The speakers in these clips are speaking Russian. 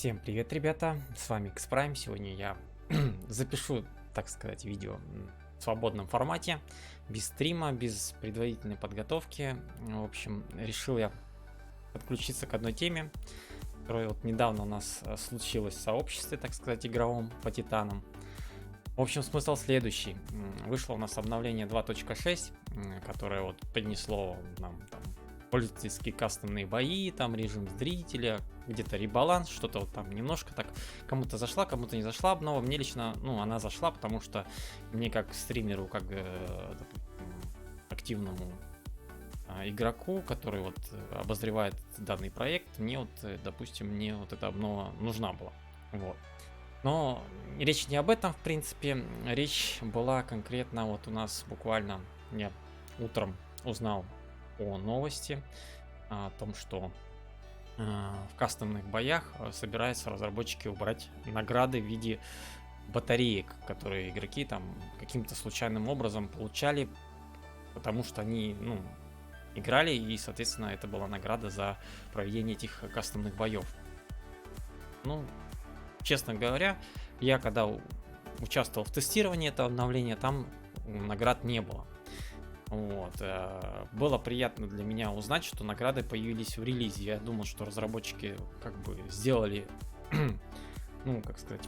Всем привет, ребята! С вами Xprime. Сегодня я запишу, так сказать, видео в свободном формате, без стрима, без предварительной подготовки. В общем, решил я подключиться к одной теме, которая вот недавно у нас случилась в сообществе, так сказать, игровом по Титанам. В общем, смысл следующий. Вышло у нас обновление 2.6, которое вот принесло нам там пользовательские кастомные бои, там режим зрителя, где-то ребаланс, что-то вот там немножко так кому-то зашла, кому-то не зашла обнова. Мне лично, она зашла, потому что мне как стримеру, как активному игроку, который вот обозревает данный проект, мне вот, допустим, мне вот эта обнова нужна была. Вот. Но речь не об этом, в принципе, речь была конкретно вот у нас буквально, я утром узнал о новости, о том, что в кастомных боях собираются разработчики убрать награды в виде батареек, которые игроки там каким-то случайным образом получали, потому что они, играли, и, соответственно, это была награда за проведение этих кастомных боев. Честно говоря, я когда участвовал в тестировании этого обновления, там наград не было. Вот. Было приятно для меня узнать, что награды появились в релизе. Я думал, что разработчики как бы сделали,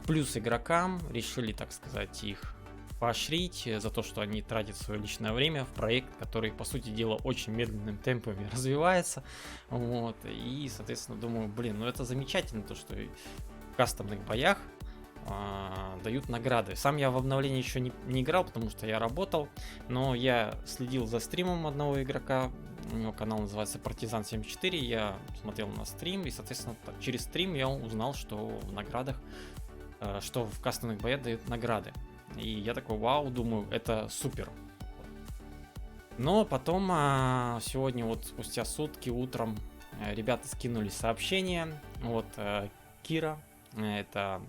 плюс игрокам, решили, так сказать, их поощрить за то, что они тратят свое личное время в проект, который, по сути дела, очень медленным темпами развивается. Вот. И, соответственно, думаю, это замечательно, то, что в кастомных боях дают награды. Сам я в обновлении еще не играл, потому что я работал, но я следил за стримом одного игрока, у него канал называется Партизан74, я смотрел на стрим, и, соответственно, через стрим я узнал, что в наградах, что в кастомных боях дают награды. И я такой, вау, думаю, это супер. Но потом, сегодня вот спустя сутки утром ребята скинули сообщение, Кира, это,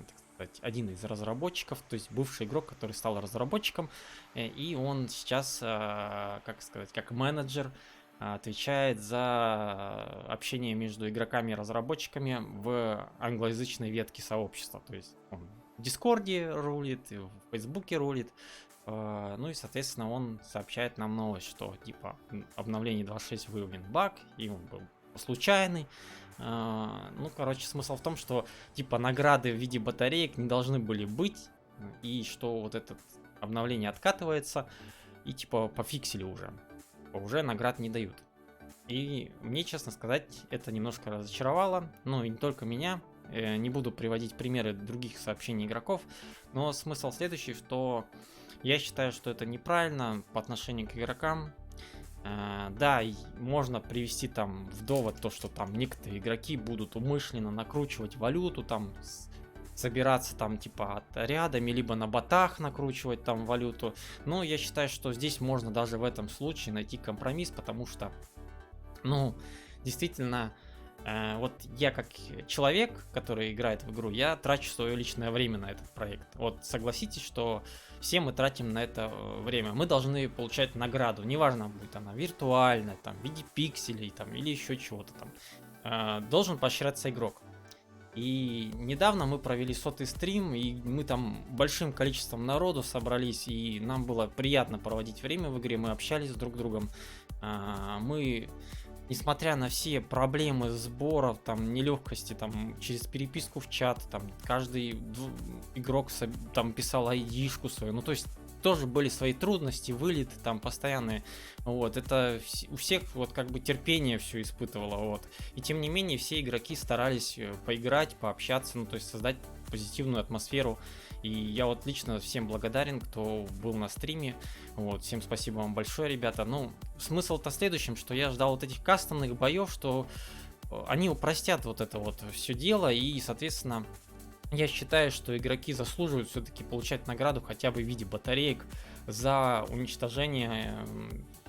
так сказать, один из разработчиков, то есть бывший игрок, который стал разработчиком, и он сейчас, как менеджер, отвечает за общение между игроками и разработчиками в англоязычной ветке сообщества. То есть он в Дискорде рулит, в Фейсбуке рулит. И, соответственно, он сообщает нам новость, что типа обновление 2.6 выявлен баг, и он был случайный. Смысл в том, что типа награды в виде батареек не должны были быть, и что вот это обновление откатывается, и типа пофиксили уже наград не дают. И мне, честно сказать, это немножко разочаровало, и не только меня. Не буду приводить примеры других сообщений игроков, но смысл следующий, что я считаю, что это неправильно по отношению к игрокам. Да, можно привести там в довод то, что там некоторые игроки будут умышленно накручивать валюту, там собираться там типа рядами, либо на ботах накручивать там валюту. Но я считаю, что здесь можно даже в этом случае найти компромисс, потому что, действительно, вот я как человек, который играет в игру, я трачу свое личное время на этот проект. Вот согласитесь, что все мы тратим на это время. Мы должны получать награду, неважно, будет она виртуальная, там, в виде пикселей, там, или еще чего-то там. Должен поощряться игрок. И недавно мы провели 100-й стрим, и мы там большим количеством народу собрались, и нам было приятно проводить время в игре, мы общались друг с другом. Мы, несмотря на все проблемы сборов, там, нелегкости, там, через переписку в чат, там, каждый игрок там писал айдишку свою, то есть тоже были свои трудности, вылеты там постоянные, это у всех терпение все испытывало, и тем не менее все игроки старались поиграть, пообщаться, то есть создать позитивную атмосферу. И я лично всем благодарен, кто был на стриме. Всем спасибо вам большое, ребята. Смысл-то в следующем, что я ждал этих кастомных боев, что они упростят это все дело, и, соответственно, я считаю, что игроки заслуживают все-таки получать награду хотя бы в виде батареек за уничтожение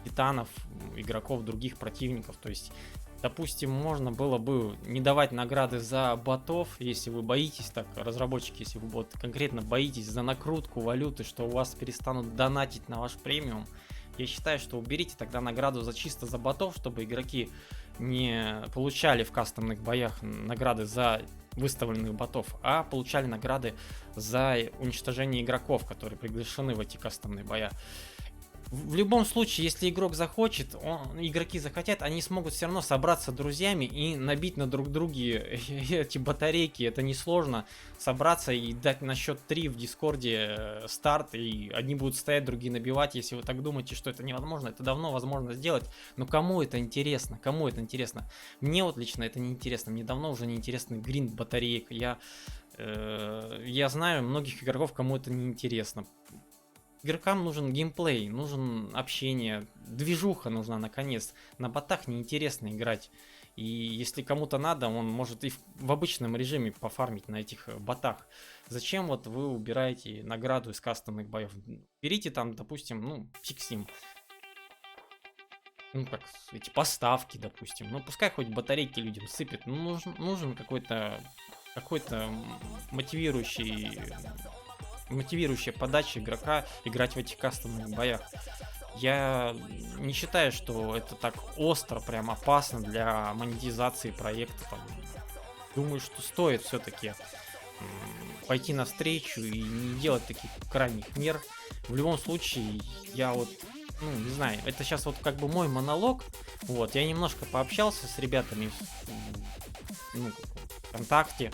титанов, игроков других противников. То есть, допустим, можно было бы не давать награды за ботов, если вы боитесь, так, разработчики, если вы конкретно боитесь за накрутку валюты, что у вас перестанут донатить на ваш премиум. Я считаю, что уберите тогда награду чисто за ботов, чтобы игроки не получали в кастомных боях награды за выставленных ботов, а получали награды за уничтожение игроков, которые приглашены в эти кастомные боя. В любом случае, если игрок захочет, игроки захотят, они смогут все равно собраться друзьями и набить на друг друге эти батарейки. Это несложно собраться и дать на счет 3 в Дискорде старт, и одни будут стоять, другие набивать. Если вы так думаете, что это невозможно, это давно возможно сделать. Но кому это интересно? Кому это интересно? Мне вот лично это не интересно. Мне давно уже не интересно гринд батареек. Я знаю многих игроков, кому это не интересно. Игрокам нужен геймплей, нужен общение, движуха нужна наконец. На ботах неинтересно играть. И если кому-то надо, он может и в обычном режиме пофармить на этих ботах. Зачем вот вы убираете награду из кастомных боев? Берите там, допустим, ну, фиг с ним. Ну, как эти поставки, допустим. Ну, пускай хоть батарейки людям сыпет. Ну, нужен какой-то мотивирующая подача игрока играть в этих кастомных боях. Я не считаю, что это так остро, прям опасно для монетизации проекта. Там. Думаю, что стоит все-таки пойти навстречу и не делать таких крайних мер. В любом случае, я вот, ну, не знаю, это сейчас вот как бы мой монолог. Вот, я немножко пообщался с ребятами в ВКонтакте.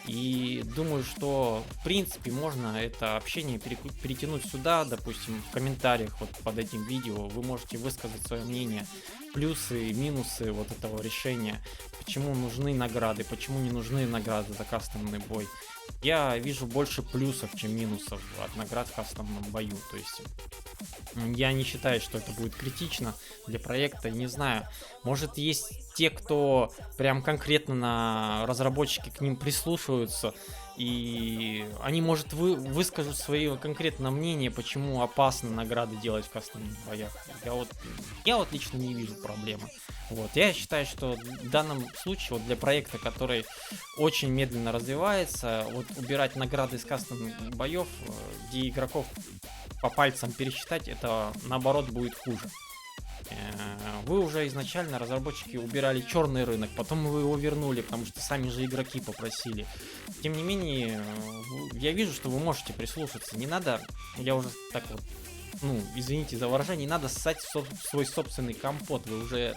И думаю, что в принципе можно это общение перетянуть сюда, допустим, в комментариях вот под этим видео вы можете высказать свое мнение, плюсы и минусы вот этого решения, почему нужны награды, почему не нужны награды за кастомный бой. Я вижу больше плюсов, чем минусов от наград в кастомном бою, то есть я не считаю, что это будет критично для проекта. Не знаю, может есть те, кто прям конкретно на разработчики к ним прислушиваются, и они, может, выскажут свое конкретное мнение, почему опасно награды делать в кастомных боях. Я вот лично не вижу проблемы. Вот. Я считаю, что в данном случае вот для проекта, который очень медленно развивается, вот убирать награды из кастомных боев, где игроков по пальцам пересчитать, это наоборот будет хуже. Вы уже изначально, разработчики, убирали черный рынок, потом вы его вернули, потому что сами же игроки попросили. Тем не менее, я вижу, что вы можете прислушаться. Не надо, я уже так вот, извините за выражение, не надо ссать в свой собственный компот. Вы уже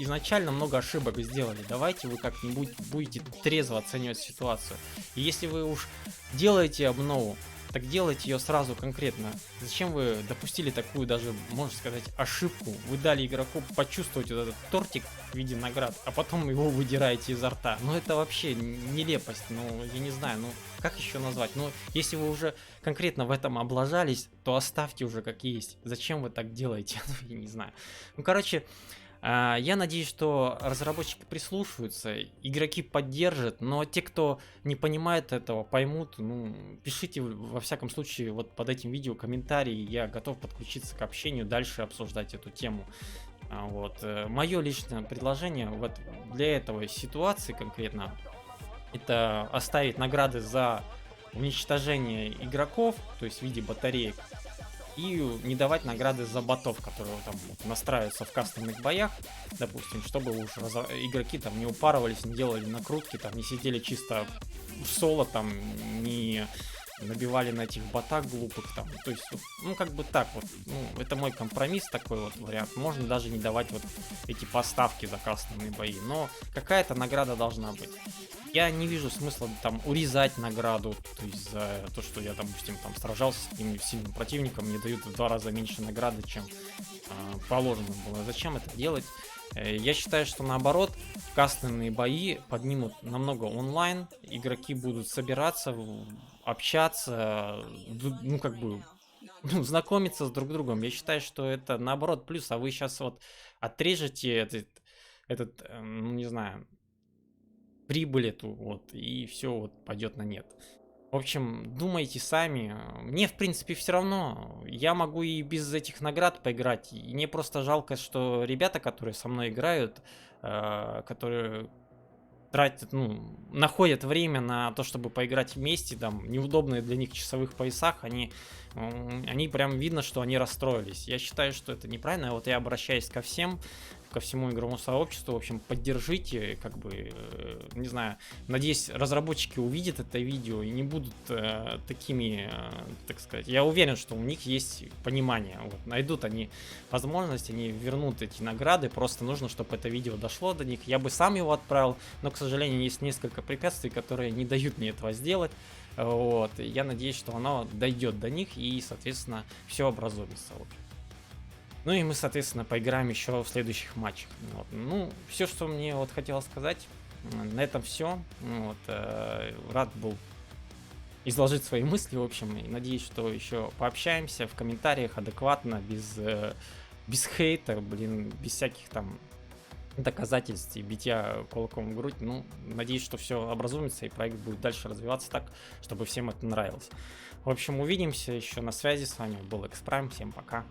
изначально много ошибок сделали. Давайте вы как-нибудь будете трезво оценивать ситуацию. И если вы уж делаете обнову, так делайте ее сразу конкретно. Зачем вы допустили такую даже, можно сказать, ошибку? Вы дали игроку почувствовать вот этот тортик в виде наград, а потом его выдираете изо рта. Ну это вообще нелепость, я не знаю, как еще назвать? Если вы уже конкретно в этом облажались, то оставьте уже как есть. Зачем вы так делаете? Я не знаю. Короче, я надеюсь, что разработчики прислушиваются, игроки поддержат, но те, кто не понимает этого, поймут, пишите во всяком случае вот под этим видео комментарии, я готов подключиться к общению, дальше обсуждать эту тему. Мое личное предложение для этой ситуации конкретно, это оставить награды за уничтожение игроков, то есть в виде батареек, и не давать награды за ботов, которые там настраиваются в кастомных боях, допустим, чтобы уж игроки там не упарывались, не делали накрутки, там не сидели чисто в соло, там не набивали на этих ботах глупых, там, то есть, как бы так вот, это мой компромисс, такой вот вариант, можно даже не давать вот эти поставки за кастомные бои, но какая-то награда должна быть. Я не вижу смысла там урезать награду, то есть за то, что я, допустим, там сражался с каким-нибудь сильным противником, мне дают в 2 раза меньше награды, чем положено было. Зачем это делать? Я считаю, что наоборот, кастомные бои поднимут намного онлайн, игроки будут собираться, общаться, знакомиться с друг другом. Я считаю, что это наоборот плюс, а вы сейчас вот отрежете этот не знаю, прибыль эту, и все пойдет на нет. В общем, думайте сами. Мне, в принципе, все равно. Я могу и без этих наград поиграть. И мне просто жалко, что ребята, которые со мной играют, которые тратят, находят время на то, чтобы поиграть вместе, там, неудобные для них часовых поясах, они прям видно, что они расстроились. Я считаю, что это неправильно. Я обращаюсь ко всем, ко всему игровому сообществу. В общем, поддержите, как бы, не знаю, надеюсь, разработчики увидят это видео и не будут такими, так сказать. Я уверен, что у них есть понимание. Вот, найдут они возможность, они вернут эти награды. Просто нужно, чтобы это видео дошло до них. Я бы сам его отправил, но, к сожалению, есть несколько препятствий, которые не дают мне этого сделать. Вот, и я надеюсь, что оно дойдет до них и, соответственно, все образуется. Вот. Ну и мы, соответственно, поиграем еще в следующих матчах. Вот. Ну, все, что мне вот хотелось сказать, на этом все. Вот, рад был изложить свои мысли, в общем, и надеюсь, что еще пообщаемся в комментариях адекватно, без хейта, блин, без всяких там доказательств и битья кулаком в грудь. Ну, надеюсь, что все образумится и проект будет дальше развиваться так, чтобы всем это нравилось. В общем, увидимся еще на связи. С вами был X-Prime. Всем пока.